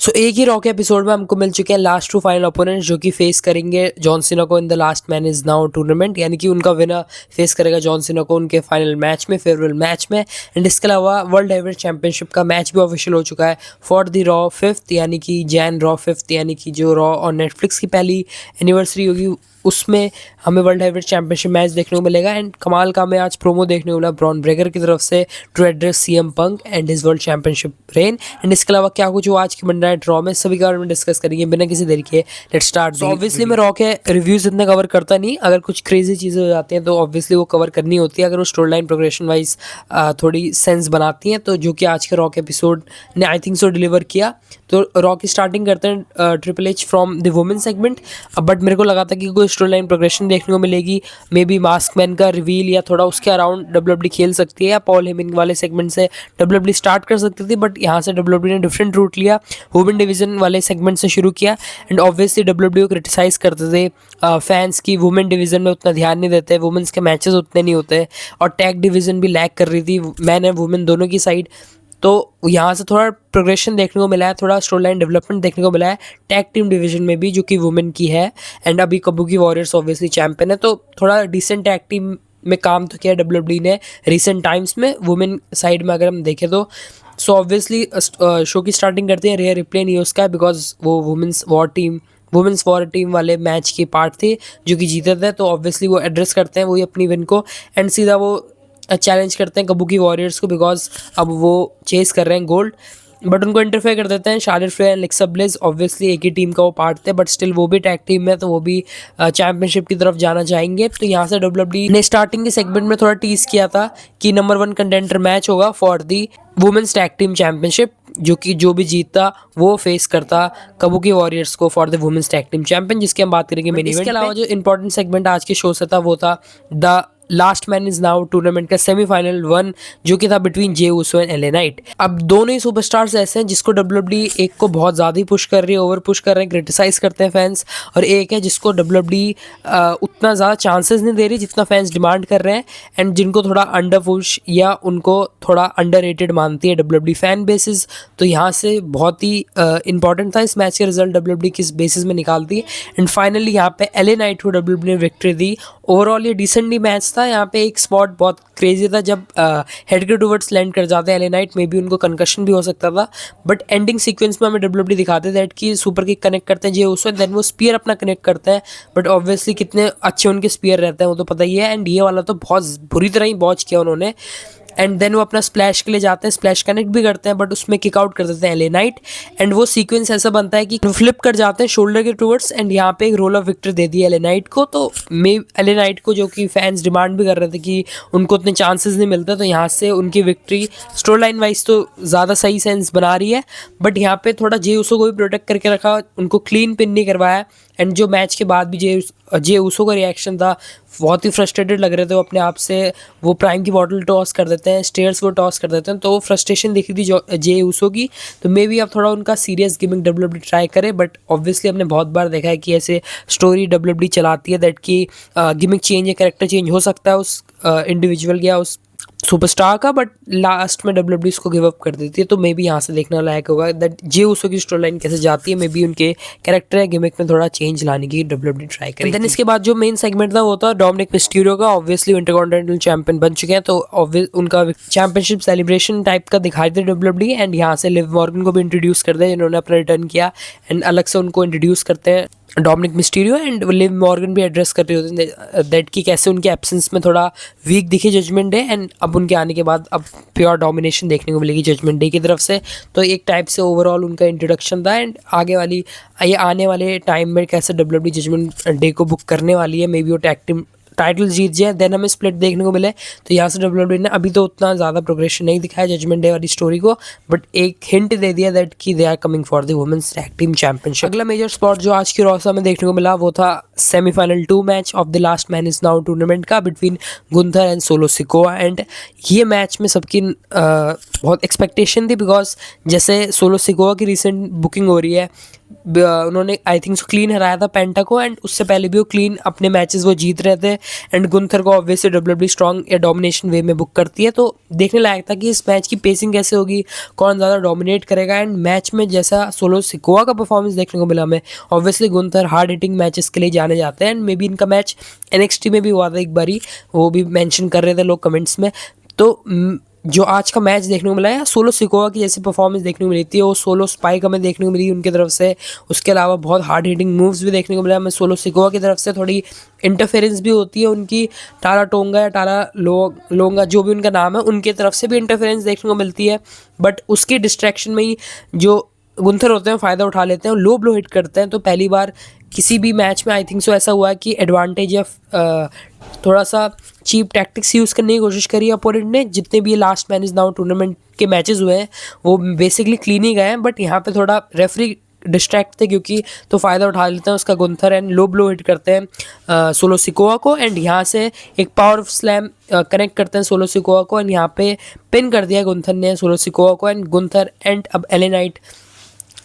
सो एक ही रॉ के एपिसोड में हमको मिल चुके हैं लास्ट टू फाइनल ओपोनेंट जो कि फेस करेंगे जॉन सीना को in the last man is now tournament, यानी कि उनका विनर फेस करेगा जॉन सीना को उनके फाइनल मैच में, फेयरवेल मैच में। एंड इसके अलावा वर्ल्ड हेवीवेट चैंपियनशिप का मैच भी ऑफिशियल हो चुका है फॉर द रॉ 5th, यानी कि जैन रॉ 5th, यानी कि जो रॉ और नेटफ्लिक्स की पहली एनिवर्सरी होगी उसमें हमें वर्ल्ड हेवीवेट चैंपियनशिप मैच देखने को मिलेगा। एंड कमाल का हमें आज प्रोमो देखने को मिला ब्रॉन ब्रेकर की तरफ से to address CM Punk and his world championship reign. And इसके अलावा क्या कुछ आज की मंडे नाइट रॉ में सभी के बारे में डिस्कस करेंगे बिना किसी देरी के। Let's start. ऑब्वियसली मैं रॉ के रिव्यूज इतने कवर करता नहीं, अगर कुछ क्रेजी चीज़ें हो जाती हैं तो ऑब्वियसली वो कवर करनी होती है, अगर वो स्टोरी लाइन प्रोग्रेशन वाइज थोड़ी सेंस बनाती हैं, तो जो कि आज के रॉ के एपिसोड ने आई थिंक सो डिलीवर किया। तो रॉ की स्टार्टिंग करते हैं triple H from the women segment. But मेरे को लगा था कि कोई स्टोरी लाइन प्रोग्रेशन देखने को मिलेगी, मे बी मास्क मैन का रिवील या थोड़ा उसके अराउंड डब्ल्यूडब्ल्यूई खेल सकती है या पॉल हेमिंग वाले सेगमेंट से डब्ल्यूडब्ल्यूई स्टार्ट कर सकती थी। बट यहाँ से डब्ल्यूडब्ल्यूई ने डिफरेंट रूट लिया, वुमेन डिवीजन वाले सेगमेंट से शुरू किया। एंड ऑब्वियसली डब्ल्यूडब्ल्यूई को क्रिटिसाइज करते थे फैंस की वुमेन डिवीजन में उतना ध्यान नहीं देते, वुमेन्स के मैचेस उतने नहीं होते, और टैग डिवीजन भी लैग कर रही थी मैन एंड वुमेन दोनों की साइड। तो यहाँ से थोड़ा प्रोग्रेशन देखने को मिला है, थोड़ा स्टोरी लाइन डेवलपमेंट देखने को मिला है टैग टीम डिवीजन में भी, जो कि वुमेन की है। एंड अभी कबूकी वॉरियर्स ऑब्वियसली चैंपियन है, तो थोड़ा डिसेंट टैग टीम में काम तो किया डब्ल्यूडब्ल्यूई ने रिसेंट टाइम्स में वुमेन साइड में अगर हम देखें तो। सो ऑब्वियसली शो की स्टार्टिंग करते हैं रेयर रिप्ले न्यूज़ का, बिकॉज वो वुमेन्स वॉर टीम वाले मैच की पार्ट थी जो कि जीते थे। तो ऑब्वियसली वो एड्रेस करते हैं वही अपनी विन को, एंड सीधा वो चैलेंज करते हैं कबूकी वॉरियर्स को, बिकॉज अब वो चेस कर रहे हैं गोल्ड। बट उनको इंटरफेयर कर देते हैं Charlotte Flair and Alexa bliss. Obviously एक ही टीम का वो पार्ट थे, बट स्टिल वो भी टैग टीम में, तो वो भी चैंपियनशिप की तरफ जाना चाहेंगे। तो यहाँ से डब्ल्यूडब्ल्यूई ने स्टार्टिंग के सेगमेंट में थोड़ा टीज किया था कि नंबर 1 कंटेंडर मैच होगा for the women's tag team championship, जो कि जो भी जीतता वो फेस करता कबूकी वॉरियर्स को for the women's tag team champion, जिसकी हम बात करेंगे मेन इवेंट। इसके अलावा जो इंपॉर्टेंट सेगमेंट आज के शो से था वो था the last man is now tournament का सेमीफाइनल 1, जो कि था between Jey Uso and LA night. अब दोनों ही सुपरस्टार्स ऐसे हैं जिसको डब्ल्यूडब्ल्यूई एक को बहुत ज़्यादा ही पुश कर रही है, ओवर पुश कर रहे हैं, क्रिटिसाइज करते हैं फैंस, और एक है जिसको डब्ल्यूडब्ल्यूई उतना ज़्यादा चांसेस नहीं दे रही जितना फैंस डिमांड कर रहे हैं, एंड जिनको थोड़ा अंडर पुश या उनको थोड़ा अंडर रेटेड मानती है डब्ल्यूडब्ल्यूई फैन बेसिस। तो यहाँ से बहुत ही इंपॉर्टेंट था इस मैच के रिजल्ट डब्ल्यूडब्ल्यूई किस बेसिस में निकालती है। एंड फाइनली यहाँ पे एलए नाइट को डब्ल्यूडब्ल्यूई ने विक्ट्री दी। ओवरऑल ये डिसेंटली मैच था। यहाँ पे एक स्पॉट बहुत क्रेजी था जब हेड के टूवर्ड्स लैंड कर जाते हैं एलए नाइट, मे बी उनको कंकशन भी हो सकता था, बट एंडिंग सीक्वेंस में हमें डब्ल्यूडब्ल्यूई दिखाते दैट कि सुपर किक कनेक्ट करते हैं जे ऊसो, देन वो स्पीयर अपना कनेक्ट करते हैं। बट ऑब्वियसली कितने अच्छे उनके स्पीयर रहते हैं वो तो पता ही है, एंड ये वाला तो बहुत बुरी तरह ही बॉच किया उन्होंने। एंड देन वो अपना स्प्लैश के लिए जाते हैं, स्प्लैश कनेक्ट भी करते हैं, बट उसमें किक आउट कर देते हैं एलए नाइट। एंड वो सीक्वेंस ऐसा बनता है कि फ्लिप कर जाते हैं शोल्डर के टूवर्ड्स, एंड यहाँ पे एक रोल ऑफ विक्ट्री दे दी एलए नाइट को। तो एलए नाइट को, जो कि फैंस डिमांड भी कर रहे थे कि उनको उतने चांसेस नहीं मिलते, तो यहाँ से उनकी विक्ट्री स्टोरी लाइन वाइज तो ज़्यादा सही सेंस बना रही है। बट यहाँ पे थोड़ा जे ऊसो को भी प्रोटेक्ट करके रखा, उनको क्लीन पिन नहीं करवाया। एंड जो मैच के बाद भी जे ऊसो का रिएक्शन था, बहुत ही फ्रस्ट्रेटेड लग रहे थे वो अपने आप से, वो प्राइम की बॉटल टॉस कर देते हैं, स्टेयर्स वो टॉस कर देते हैं, तो वो फ्रस्ट्रेशन दिखी थी जो जे ऊसो की। तो मे बी अब थोड़ा उनका सीरियस गिमिंग डब्ल्यूडब्ल्यूई ट्राई करे, बट ऑब्वियसली हमने बहुत बार देखा है कि ऐसे स्टोरी डब्ल्यूडब्ल्यूई चलाती है दैट कि गिमिंग चेंज या कैरेक्टर चेंज हो सकता है उस इंडिविजुअल या उस सुपरस्टार का, बट लास्ट में डब्ल्यूडब्ल्यूई इसको गिव अप कर देती है। तो मे बी यहाँ से देखना लायक होगा दैट जे ऊसो की स्टोरी लाइन कैसे जाती है, मे बी उनके कैरेक्टर या गिमिक में थोड़ा चेंज लाने की डब्ल्यूडब्ल्यूई ट्राई करेगी। देन इसके बाद जो मेन सेगमेंट था वो था डोमिनिक मिस्टीरियो का। ऑब्वियसली इंटरकॉन्टिनेंटल चैंपियन बन चुके हैं, तो उनका चैंपियनशिप सेलिब्रेशन टाइप का दिखाई दे डब्ल्यूडब्ल्यूई। एंड यहाँ से लिव मॉर्गन को भी इंट्रोड्यूस करते हैं जिन्होंने अपना रिटर्न किया, एंड अलग से उनको इंट्रोड्यूस करते हैं Dominik Mysterio. And Liv Morgan भी एड्रेस कर रही होती है दैट कि कैसे उनके एब्सेंस में थोड़ा वीक दिखी जजमेंट डे, एंड अब उनके आने के बाद अब प्योर डोमिनेशन देखने को मिलेगी जजमेंट डे की तरफ से। तो एक टाइप से ओवरऑल उनका इंट्रोडक्शन था, एंड ये आने वाले टाइम में कैसे डब्ल्यूडब्ल्यूई जजमेंट डे को बुक करने वाली है, मे बी वो टैग टीम टाइटल जीत जाए, देन हमें स्प्लिट देखने को मिले। तो यहाँ से डब्ल्यूडब्ल्यूई ने अभी तो उतना ज़्यादा प्रोग्रेशन नहीं दिखाया जजमेंट डे वाली स्टोरी को, बट एक हिंट दे दिया दैट कि they are coming for the women's tag team championship. अगला मेजर स्पॉट जो आज की रॉ में देखने को मिला वो था semifinal 2 match of the last man is now tournament का between Gunther and Solo Sikoa. And ये मैच में सबकी बहुत एक्सपेक्टेशन थी, बिकॉज जैसे सोलो सिकोआ की रिसेंट बुकिंग हो रही है, उन्होंने आई थिंक क्लीन हराया था पेंटा को, एंड उससे पहले भी वो क्लीन अपने मैचेस वो जीत रहे थे, एंड गुंथर को ऑब्वियसली डब्ल्यूडब्ल्यूई स्ट्रॉन्ग या डोमिनेशन वे में बुक करती है। तो देखने लायक था कि इस मैच की पेसिंग कैसे होगी, कौन ज़्यादा डोमिनेट करेगा। एंड मैच में जैसा सोलो सिकोआ का परफॉर्मेंस देखने को मिला हमें, obviously Gunther hard hitting matches के लिए जाने जाते हैं एंड मे बी इनका मैच NXT में भी हुआ था एक बारी, वो भी मेंशन कर रहे थे लोग कमेंट्स में। तो जो आज का मैच देखने को मिला है, सोलो सिकोआ की जैसी परफॉर्मेंस देखने को मिली थी, वो सोलो स्पाइक हमें देखने को मिली उनकी तरफ से। उसके अलावा बहुत हार्ड हिटिंग मूव्स भी देखने को मिला हमें सोलो सिकोआ की तरफ से। थोड़ी इंटरफेरेंस भी होती है उनकी, टारा टोंगा या टारा लोंगा जो भी उनका नाम है, उनकी तरफ से भी इंटरफेरेंस देखने को मिलती है। बट उसकी डिस्ट्रैक्शन में ही जो गुंथर होते हैं फ़ायदा उठा लेते हैं, लो ब्लो हिट करते हैं। तो पहली बार किसी भी मैच में आई थिंक सो ऐसा हुआ है कि एडवांटेज या थोड़ा सा चीप टैक्टिक्स यूज़ करने की कोशिश करी अपोनेंट ने। जितने भी last man is now tournament के मैचेस हुए हैं वो बेसिकली क्लीन ही गए हैं, बट यहाँ पे थोड़ा रेफरी डिस्ट्रैक्ट थे क्योंकि तो फ़ायदा उठा लेते हैं उसका Gunther and low blow hit करते हैं सोलो सिकोआ को। एंड यहाँ से एक पावर स्लैम कनेक्ट करते हैं सोलो सिकोआ को एंड यहाँ पे पिन कर दिया गुंथर ने सोलो सिकोआ को। एंड गुंथर एंड अब LA नाइट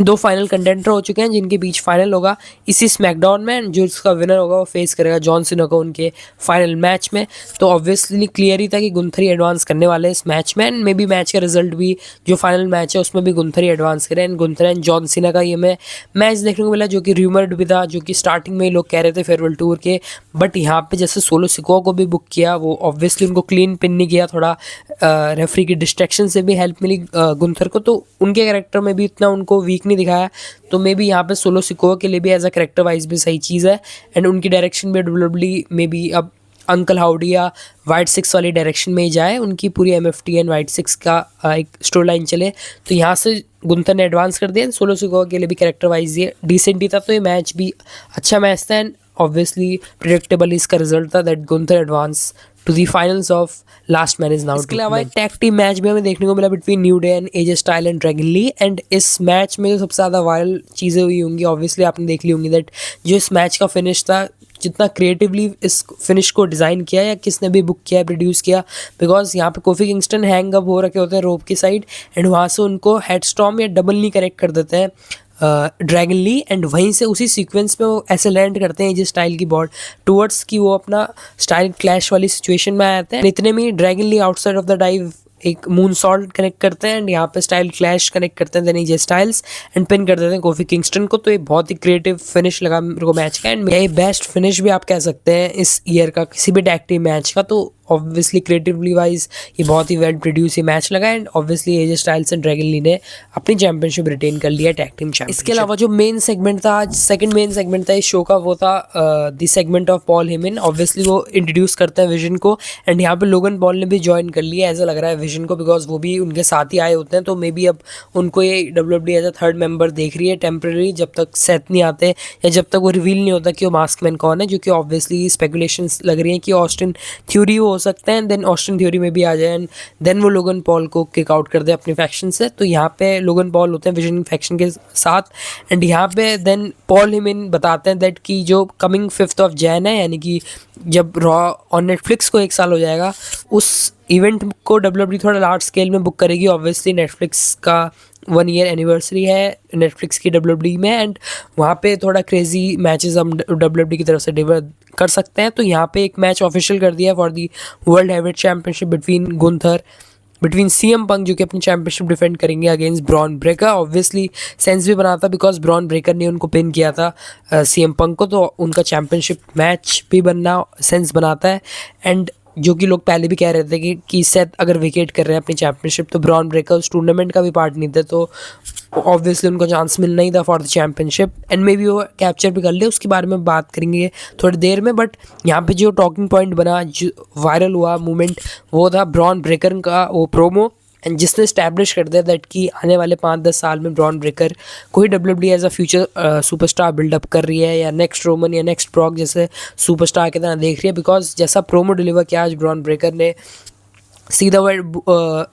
दो फाइनल कंटेंटर हो चुके हैं जिनके बीच फाइनल होगा इसी स्मैकडाउन में। जो इसका विनर होगा वो फेस करेगा जॉन सीना को उनके फाइनल मैच में। तो ऑब्वियसली क्लियर ही था कि गुंथर ही एडवांस करने वाले हैं इस मैच में एंड मे बी मैच का रिजल्ट भी जो फाइनल मैच है उसमें भी गुंथर ही एडवांस करें। And Gunther and John Cena का ये हमें मैच देखने को मिला जो कि र्यूमर्ड भी था, जो कि स्टार्टिंग में ही लोग कह रहे थे फेयरवेल टूर के। बट यहाँ पे जैसे सोलो सिकोआ को भी बुक किया, वो ऑब्वियसली उनको क्लीन पिन नहीं किया, थोड़ा रेफरी की डिस्ट्रैक्शन से भी हेल्प मिली गुंथर को। तो उनके कैरेक्टर में भी इतना उनको वीक नहीं दिखाया। तो मे बी यहाँ पे सोलो सिकोआ के लिए भी एज अ कैरेक्टर वाइज भी सही चीज़ है। एंड उनकी डायरेक्शन में डब्ल्यूडब्ल्यूई में भी अब अंकल हाउडी या वाइट सिक्स वाली डायरेक्शन में ही जाए, उनकी पूरी MFT एंड वाइट सिक्स का एक स्टोरी लाइन चले। तो यहाँ से गुंथर ने एडवांस कर दिया। सोलो सिकोआ के लिए भी कैरेक्टर वाइज ये डिसेंट ही था। तो ये मैच भी अच्छा मैच था एंड ऑब्वियसली प्रिडिक्टेबल इसका रिजल्ट था that Gunther advance to the finals of last man is now. इसके अलावा एक टैग टीम मैच भी हमें देखने को मिला between new day and AJ style and Dragon Lee. एंड इस मैच में जो सबसे ज़्यादा वायरल चीज़ें हुई होंगी ऑब्वियसली आपने देख ली होंगी दैट जो इस मैच का फिनिश था, जितना क्रिएटिवली इस फिनिश को डिज़ाइन किया या किसने भी बुक किया प्रोड्यूस किया। बिकॉज यहाँ पे कोफी किंगस्टन हैंग अप हो रखे होते हैं रोप की साइड एंड वहाँ से उनको हेडस्टॉर्म या डबल नी कनेक्ट कर देते हैं ड्रैगन ली। एंड वहीं से उसी सीक्वेंस में वो ऐसे लैंड करते हैं जिस स्टाइल की बॉल टूवर्ड्स की वो अपना स्टाइल क्लैश वाली सिचुएशन में आते हैं। इतने में Dragon Lee outside of the dive एक मून सॉल्ट कनेक्ट करते हैं एंड यहाँ पे स्टाइल क्लैश कनेक्ट करते हैं then AJ Styles and pin कर देते हैं कोफी किंगस्टन को। तो ये बहुत ही क्रिएटिव फिनिश लगा मेरे को मैच का एंड ये बेस्ट फिनिश भी आप कह सकते हैं इस ईयर का किसी भी टैग टीम मैच का। तो ऑब्वियसली क्रिएटिवली वाइज ये बहुत ही वेल प्रोड्यूस ये मैच लगा and obviously AJ Styles and Dragon Lee ने अपनी चैंपियनशिप रिटेन कर लिया टैग टीम चैंपियनशिप। इसके अलावा जो मेन सेगमेंट था आज, सेकंड मेन सेगमेंट था इस शो का, वो था the segment of Paul Heyman. Obviously वो इंट्रोड्यूस करते हैं विजन को एंड यहाँ पे लोगन पॉल ने भी ज्वाइन कर लिया ऐसा लग रहा है विजन को, बिकॉज वो भी उनके साथ ही आए होते हैं। तो मे बी अब उनको ये WWE as a third member देख रही है टेम्प्रेरी, जब तक सेथ नहीं आते या जब तक वो रिवील नहीं होता कि वो मास्क मैन कौन है, जो कि ऑब्वियसली स्पेकुलेशंस लग रही हैं कि ऑस्टिन थ्योरी वो हो सकते हैं। देन ऑस्टिन थ्योरी में भी आ जाए एंड देन वो लोगन पॉल को किक आउट कर दे अपनी फैक्शन से। तो यहाँ पे लोगन पॉल होते हैं विजन फैक्शन के साथ एंड यहाँ पे देन पॉल हेमन बताते हैं दैट कि जो कमिंग 5th of Jan है, यानी कि जब रॉ ऑन नेटफ्लिक्स को 1 साल हो जाएगा, उस इवेंट को WWE थोड़ा लार्ज स्केल में बुक करेगी। ऑब्वियसली नेटफ्लिक्स का 1 year एनिवर्सरी है नेटफ्लिक्स की WWE में एंड वहाँ पे थोड़ा क्रेजी मैचेस हम WWE की तरफ से डिलीवर कर सकते हैं। तो यहाँ पे एक मैच ऑफिशियल कर दिया for the world heavyweight championship between CM पंक जो कि अपनी चैंपियनशिप डिफेंड करेंगे against Bron Breakker. Obviously sense भी बना था बिकॉज ब्रॉन ब्रेकर ने उनको पिन किया था CM पंक को, तो उनका चैंपियनशिप मैच भी बनना सेंस बनाता है। एंड जो कि लोग पहले भी कह रहे थे कि सेथ अगर विकेट कर रहे हैं अपनी चैंपियनशिप तो ब्रॉन ब्रेकर उस टूर्नामेंट का भी पार्ट नहीं थे, तो ऑब्वियसली उनको चांस मिलना ही था for the championship and may be वो कैप्चर भी कर ले, उसके बारे में बात करेंगे थोड़ी देर में। बट यहाँ पे जो टॉकिंग पॉइंट बना, जो वायरल हुआ मूवमेंट, वो था ब्रॉन ब्रेकर का वो प्रोमो एंड जिसने इस्टेब्लिश कर दिया दैट कि आने वाले 5-10 साल में ब्रॉन ब्रेकर को ही WWE as a future superstar buildup कर रही है या नेक्स्ट रोमन या नेक्स्ट ब्रॉक जैसे सुपरस्टार की तरह देख रही है। बिकॉज जैसा प्रोमो डिलीवर किया आज ब्रॉन ब्रेकर ने, सीधा वर्ड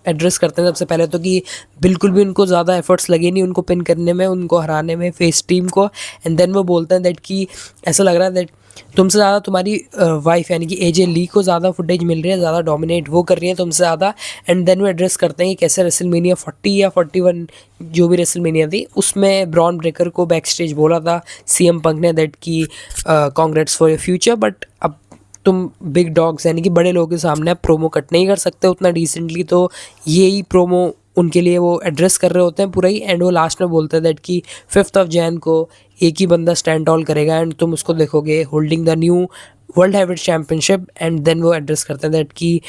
एड्रेस करते हैं सबसे पहले तो कि बिल्कुल भी उनको ज़्यादा एफर्ट्स लगे नहीं उनको पिन करने में, उनको हराने में फेस टीम को। एंड देन वो बोलते हैं दैट कि ऐसा लग रहा है दैट तुमसे ज़्यादा तुम्हारी वाइफ यानी कि AJ ली को ज़्यादा फुटेज मिल रही है, ज़्यादा डोमिनेट वो कर रही है तुमसे ज़्यादा। एंड देन वो एड्रेस करते हैं कि कैसे रेसलमेनिया 40 या 41 जो भी रेसलमेनिया थी उसमें ब्रॉन ब्रेकर को बैक स्टेज बोला था CM पंक ने दैट कि congrats for your future. But अब तुम बिग डॉग्स यानी कि बड़े लोगों के सामने प्रोमो कट नहीं कर सकते उतना डिसेंटली, तो यही प्रोमो उनके लिए वो एड्रेस कर रहे होते हैं पूरा ही। एंड वो लास्ट में बोलते हैं दैट कि 5th ऑफ जैन को एक ही बंदा स्टैंड टॉल करेगा एंड तुम उसको देखोगे holding the new world heavyweight championship. And then वो एड्रेस करते हैं दैट कि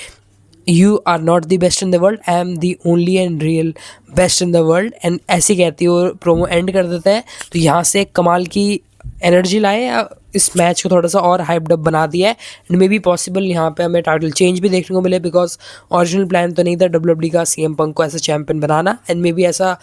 you are not the best in the world, I am the only and real best in the world. And ऐसे कहती है वो प्रोमो एंड कर देता है। तो यहाँ से एक कमाल की एनर्जी लाए या इस मैच को थोड़ा सा और हाइप्ड अप बना दिया है। एंड मे बी पॉसिबल यहाँ पे हमें टाइटल चेंज भी देखने को मिले, बिकॉज ओरिजिनल प्लान तो नहीं था डब्ल्यूडब्ल्यूई का सीएम पंक को ऐसा champion banana. And may be ऐसा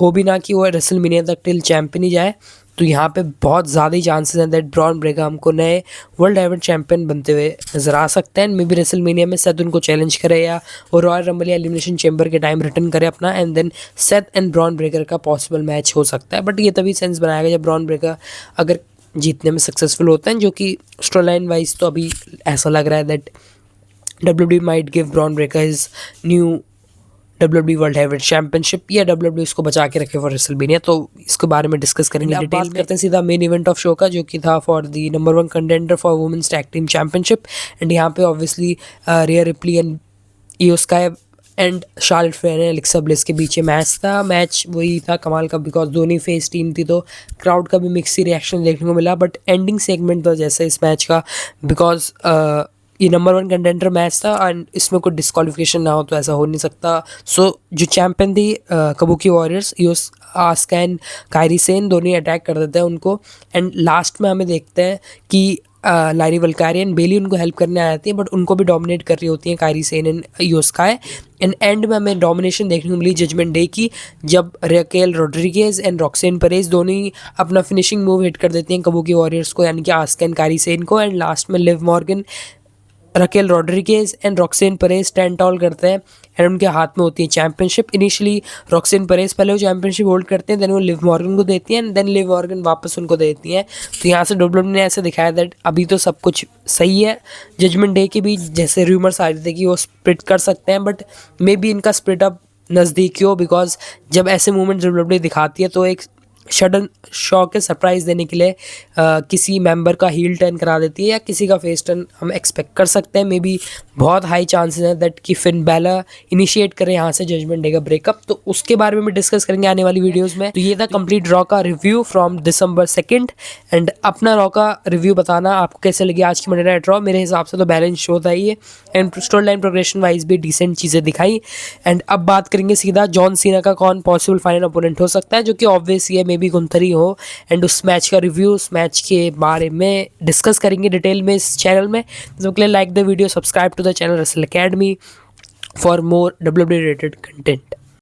हो भी ना कि वो रेसलमेनिया तक टिल चैंपियन ही जाए। तो यहाँ पे बहुत ज़्यादा ही चांसेस हैं दैट ब्रॉन ब्रेकर हमको नए वर्ल्ड हैवीवेट चैंपियन बनते हुए नजर आ सकते हैं। मे बी रेसलमेनिया में सेथ उनको चैलेंज करे या वो रॉयल रंबल या एलिमिनेशन चैम्बर के टाइम रिटर्न करे अपना, and then Seth and Bron Breaker का पॉसिबल मैच हो सकता है। बट ये तभी सेंस बनाएगा जब ब्रॉन ब्रेकर अगर जीतने में सक्सेसफुल होते हैं, जो कि स्टोरी लाइन वाइज तो अभी ऐसा लग रहा है that WWE might give Bron Breakker his new WWE world heavyweight championship या डब्ल्यूडब्ल्यूई इसको बचा के रखे फॉर रेसलमेनिया। तो इसके बारे में डिस्कस करेंगे डिटेल में। करते हैं सीधा मेन इवेंट ऑफ शो का, जो कि था for the number 1 contender for women's tag team championship. And यहाँ पे obviously Rhea Ripley and Iyo Sky and Charlotte Flair and Alexa Bliss के बीच मैच था। मैच वही था कमाल का, बिकॉज दोनों फेस टीम थी तो क्राउड का भी मिक्स ही रिएक्शन देखने को मिला। बट एंडिंग सेगमेंट था जैसे इस मैच का, बिकॉज ये नंबर 1 कंटेंडर मैच था एंड इसमें कोई डिस्क्वालिफिकेशन ना हो तो ऐसा हो नहीं सकता। सो जो चैंपियन थी कबूकी वॉरियर्स, यूस आस्का एंड कायरी सेन दोनों अटैक कर देते हैं उनको। एंड लास्ट में हमें देखते हैं कि लारी वल्कारी एंड बेली उनको हेल्प करने आ जाती है, बट उनको भी डोमिनेट कर रही होती हैं Kairi Sen and योस्काई। And and में हमें डोमिनेशन देखने को मिली जजमेंट डे की, जब रेकेल रोड्रिगेज एंड रॉक्सेन परेज दोनों ही अपना फिनिशिंग मूव हिट कर देती हैं कबूकी वॉरियर्स को, यानी कि आस्का एंड कायरी सेन को। एंड लास्ट में Liv Morgan, Raquel Rodriguez and Roxanne Perez stand tall करते हैं एंड उनके हाथ में होती है चैंपियनशिप। इनिशियली रॉक्सेन परेज पहले वो चैंपियनशिप होल्ड करते हैं, देन वो लिव मॉर्गन को देती हैं एंड देन लिव मॉर्गन वापस उनको देती हैं। तो यहाँ से डब्ल्यूडब्ल्यूई ने ऐसे दिखाया दैट अभी तो सब कुछ सही है। जजमेंट डे के भी जैसे रूमर्स आ रहे थे कि वो स्प्लिट कर सकते हैं, बट मे बी इनका स्प्लिट अप नज़दीकी हो, बिकॉज जब ऐसे मूवमेंट डब्ल्यूडब्ल्यूई दिखाती है तो एक सडन शॉक के सरप्राइज़ देने के लिए किसी मेंबर का हील टर्न करा देती है या किसी का फेस टर्न हम एक्सपेक्ट कर सकते हैं। मे बी बहुत हाई चांसेस हैं दैट कि फिन बैलर इनिशिएट करें यहाँ से जजमेंट डे का ब्रेकअप। तो उसके बारे में भी डिस्कस करेंगे आने वाली वीडियोस में। तो ये था कंप्लीट रॉ का review from December 2nd। And अपना रॉ का रिव्यू बताना आपको कैसे लगी आज की मंडे नाइट रॉ। मेरे हिसाब से तो बैलेंस शो था ये, and story line progression wise भी डिसेंट चीज़ें दिखाई। एंड अब बात करेंगे सीधा जॉन सीना का कौन पॉसिबल फाइनल ओपोनेंट हो सकता है, जो कि ऑब्वियस ये मे बी गुंथरी हो। एंड उस मैच का रिव्यू, उस मैच के बारे में डिस्कस करेंगे डिटेल में इस चैनल में। तो के लिए like the video, subscribe to the channel wrestle academy for more WWE related content।